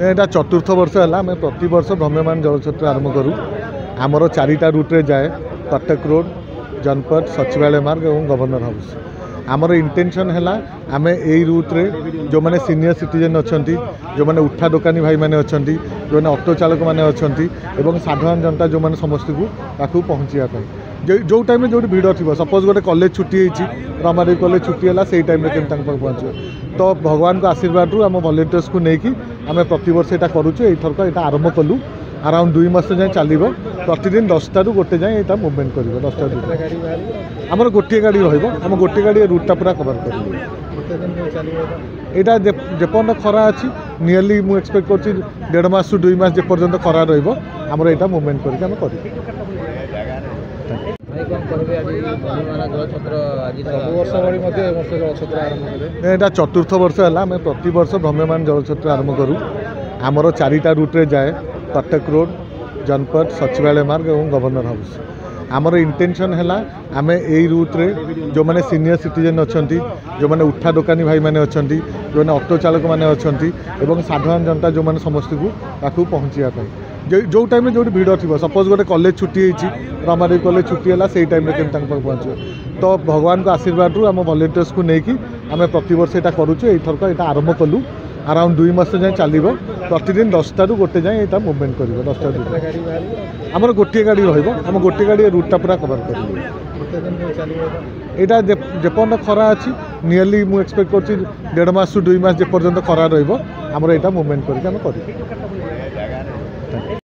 এটা চতুর্থ বর্ষ হল আমি প্রতি বর্ষ ভ্রাম্যমান জলछत्र आरंभ करूँ आमर 4टा रूट्रे जाए कटक रोड जनपद सचिवालय मार्ग और गवर्नर हाउस आमर इंटेंशन है आम यही रूट्रे जो मैंने सीनियर सिटीजन अच्छा जो मैंने उठा दोकानी भाई मैंने अच्छा जो मैंने ऑटो चालक मैंने अच्छा साधारण जनता जो मैंने समस्त को पहुँचापी जो टाइम जो भिड़ थी सपोज गोटे कॉलेज छुट्टी रमादेवी कॉलेज छुट्टी है से टाइम पहुँचे तो भगवान को आशीर्वाद आम वॉलंटियर्स को लेकिन आम प्रत वर्ष यहाँ करुचु यथरक यहाँ आरंभ कलु अराउंड 2 मास जाए चलो प्रतिदिन 10टा रू गोटे जाए यहाँ मुवमेंट कर 10टा आमर गोटे गाड़ी रम गोटे गाड़ी रूटा पूरा कवर कर यहाँ जेपर्यंत खरा अच्छी नियरली मुझे एक्सपेक्ट कर 1.5 मास टू 2 मास जेपर्यंत खरा रमर यहाँ मुवमेंट करके यहाँ चतुर्थ वर्ष है आम प्रति वर्ष भ्राम्यमान जलछत्र आरंभ करूँ आमर 4टा रूट्रे जाए कटक रोड जनपद सचिवालय मार्ग और गवर्नर हाउस आमर इंटेंशन है आम यही रूट्रे जो मैंने सीनियर सिटीजन अच्छा जो मैंने उठा दोकानी भाई मैंने अच्छा जो मैंने ऑटो चालक मैंने अच्छा साधारण जनता जो मैंने समस्त को पहुँचापी जो टाइम जो भिड़ थी सपोज गोटे कॉलेज छुट्टी रमादेवी कॉलेज छुट्टी है से टाइम पहुँचे तो भगवान को आशीर्वाद आम वॉलंटियर्स को लेकिन आम प्रत वर्ष यहाँ करुचु यथरक यहाँ आरंभ कलु अराउंड 2 मास जाए चलो प्रतिदिन 10टा रू गोटे जाए यहाँ मुवमेंट कर 10टा आमर गोटे गाड़ी रम गोटे गाड़ी रूटा पूरा कवर कर यहाँ जेपर्यंत खरा अच्छी नियरली मुझे एक्सपेक्ट कर 1.5 मास टू 2 मास जेपर्यंत खरा रमर यहाँ मुवमेंट करके